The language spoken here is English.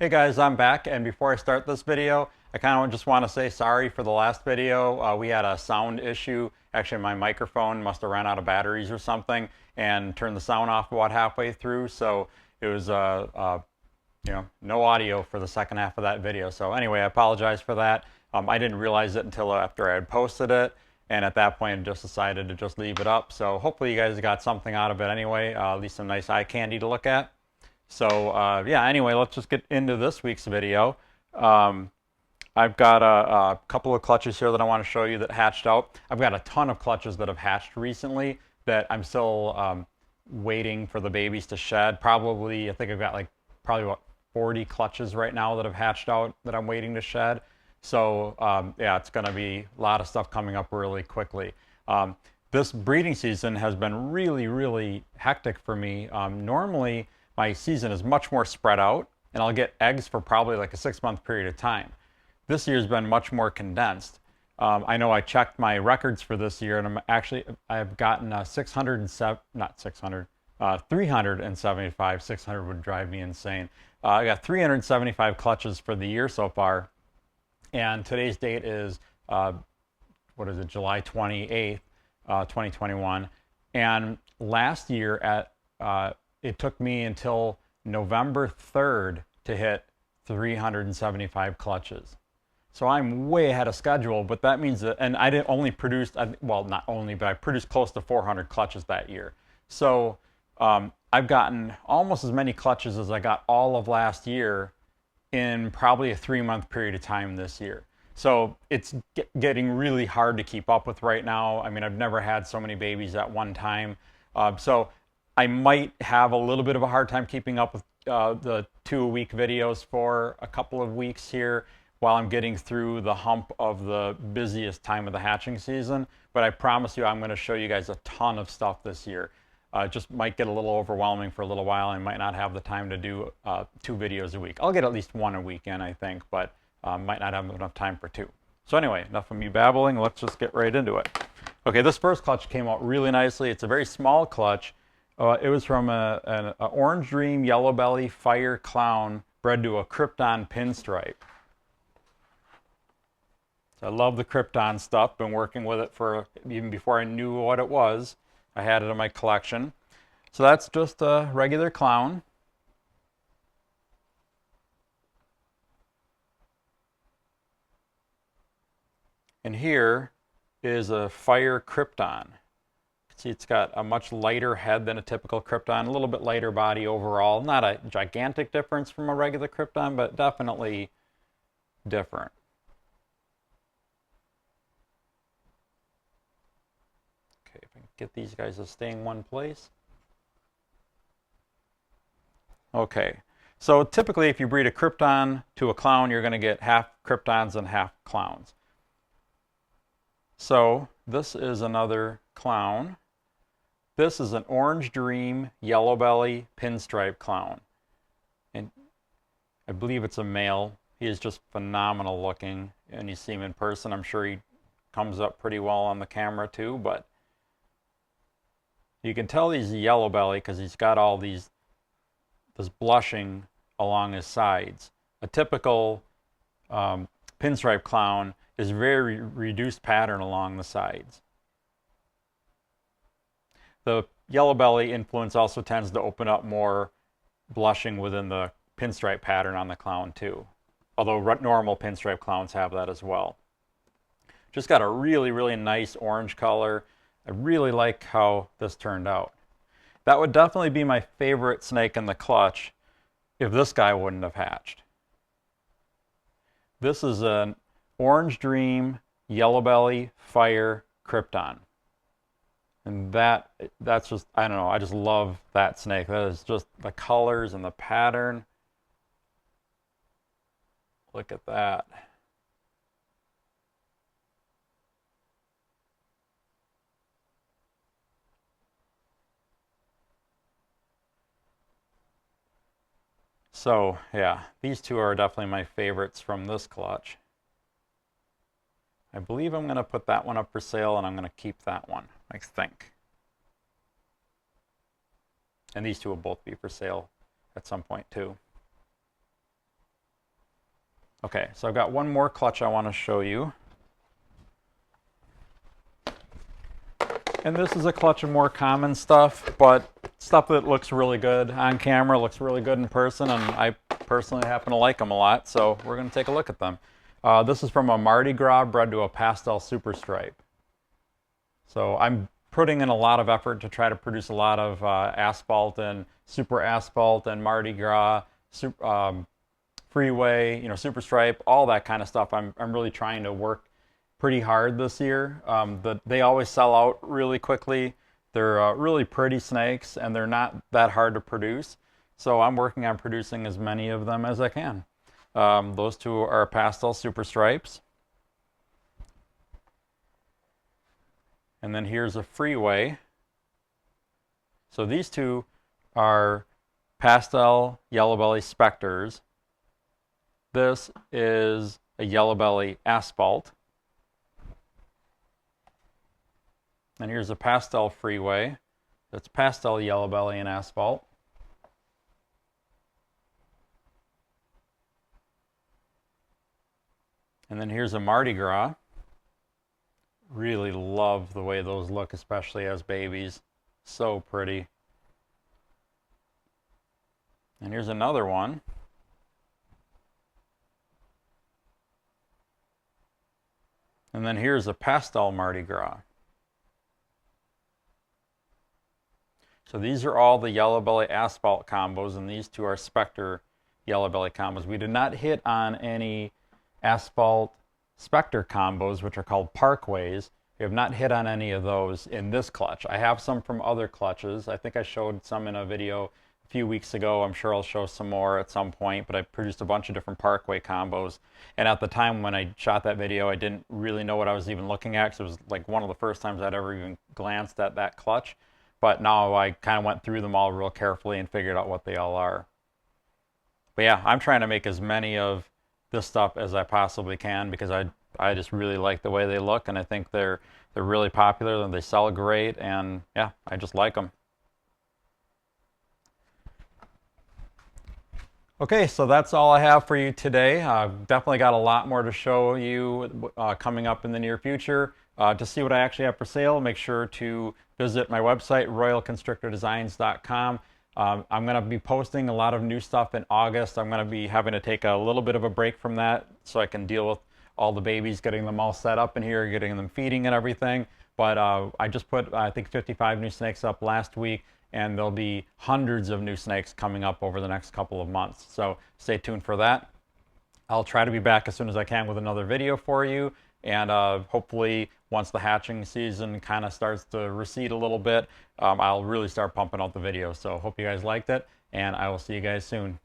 Hey guys, I'm back, and before I start this video, I kind of just want to say sorry for the last video. We had a sound issue. Actually, my microphone must have ran out of batteries or something and turned the sound off about halfway through, so it was no audio for the second half of that video. So anyway, I apologize for that. I didn't realize it until after I had posted it, and at that point I just decided to just leave it up. So hopefully you guys got something out of it anyway, at least some nice eye candy to look at. So yeah, anyway, let's just get into this week's video. I've got a couple of clutches here that I want to show you that hatched out. I've got a ton of clutches that have hatched recently that I'm still waiting for the babies to shed. Probably, I think I've got like probably about 40 clutches right now that have hatched out that I'm waiting to shed. So yeah, it's going to be a lot of stuff coming up really quickly. This breeding season has been really, really hectic for me. Normally, my season is much more spread out, and I'll get eggs for probably like a 6-month period of time. This year's been much more condensed. I know I checked my records for this year, and I've gotten 375. 600 would drive me insane. I got 375 clutches for the year so far, and today's date is July 28th, 2021. And last year it took me until November 3rd to hit 375 clutches. So I'm way ahead of schedule, but that means that, and I didn't only produce, well, not only, but I produced close to 400 clutches that year. So I've gotten almost as many clutches as I got all of last year in probably a 3-month period of time this year. So it's getting really hard to keep up with right now. I mean, I've never had so many babies at one time. So I might have a little bit of a hard time keeping up with the 2-a-week videos for a couple of weeks here while I'm getting through the hump of the busiest time of the hatching season. But I promise you, I'm going to show you guys a ton of stuff this year. It just might get a little overwhelming for a little while. I might not have the time to do 2 videos a week. I'll get at least 1 a week in, I think, but might not have enough time for 2. So anyway, enough of me babbling. Let's just get right into it. Okay, this first clutch came out really nicely. It's a very small clutch. It was from an Orange Dream Yellow Belly Fire Clown bred to a Crypton pinstripe. So I love the Crypton stuff. Been working with it for even before I knew what it was. I had it in my collection. So that's just a regular clown. And here is a Fire Crypton. See, it's got a much lighter head than a typical Crypton, a little bit lighter body overall. Not a gigantic difference from a regular Crypton, but definitely different. Okay, if I can get these guys to stay in one place. Okay, so typically if you breed a Crypton to a clown, you're going to get half Cryptons and half clowns. So this is another clown. This is an Orange Dream Yellow Belly Pinstripe Clown. And I believe it's a male. He is just phenomenal looking. And you see him in person. I'm sure he comes up pretty well on the camera too. But you can tell he's a yellow belly because he's got all this blushing along his sides. A typical pinstripe clown is very reduced pattern along the sides. The yellow belly influence also tends to open up more blushing within the pinstripe pattern on the clown too. Although normal pinstripe clowns have that as well. Just got a really, really nice orange color. I really like how this turned out. That would definitely be my favorite snake in the clutch if this guy wouldn't have hatched. This is an Orange Dream Yellow Belly Fire Crypton. And that's just, I don't know, I just love that snake. That is just the colors and the pattern. Look at that. So yeah, these two are definitely my favorites from this clutch. I believe I'm going to put that one up for sale, and I'm going to keep that one, I think. And these two will both be for sale at some point too. Okay, so I've got one more clutch I want to show you. And this is a clutch of more common stuff, but stuff that looks really good on camera, looks really good in person, and I personally happen to like them a lot, so we're going to take a look at them. This is from a Mardi Gras bred to a pastel super stripe. So I'm putting in a lot of effort to try to produce a lot of asphalt and super asphalt and Mardi Gras, freeway, super stripe, all that kind of stuff. I'm really trying to work pretty hard this year. They always sell out really quickly. They're really pretty snakes, and they're not that hard to produce. So I'm working on producing as many of them as I can. Those two are pastel super stripes. And then here's a freeway. So these two are pastel yellow belly specters. This is a yellow belly asphalt. And here's a pastel freeway. That's pastel yellow belly and asphalt. And then here's a Mardi Gras. Really love the way those look, especially as babies. So pretty. And here's another one. And then here's a pastel Mardi Gras. So these are all the yellow belly asphalt combos, and these two are Spectre yellow belly combos. We did not hit on any asphalt Spectre combos, which are called Parkways. We have not hit on any of those in this clutch. I have some from other clutches. I think I showed some in a video a few weeks ago. I'm sure I'll show some more at some point, but I produced a bunch of different Parkway combos. And at the time when I shot that video, I didn't really know what I was even looking at, because it was like one of the first times I'd ever even glanced at that clutch. But now I kind of went through them all real carefully and figured out what they all are. But yeah, I'm trying to make as many of this stuff as I possibly can, because I just really like the way they look, and I think they're really popular and they sell great, and yeah, I just like them. Okay, so that's all I have for you today. I've definitely got a lot more to show you coming up in the near future. To see what I actually have for sale, make sure to visit my website, royalconstrictordesigns.com. I'm going to be posting a lot of new stuff in August. I'm going to be having to take a little bit of a break from that so I can deal with all the babies, getting them all set up in here, getting them feeding and everything. But I just put, I think, 55 new snakes up last week, and there'll be hundreds of new snakes coming up over the next couple of months. So stay tuned for that. I'll try to be back as soon as I can with another video for you. And hopefully once the hatching season kind of starts to recede a little bit, I'll really start pumping out the videos. So hope you guys liked it, and I will see you guys soon.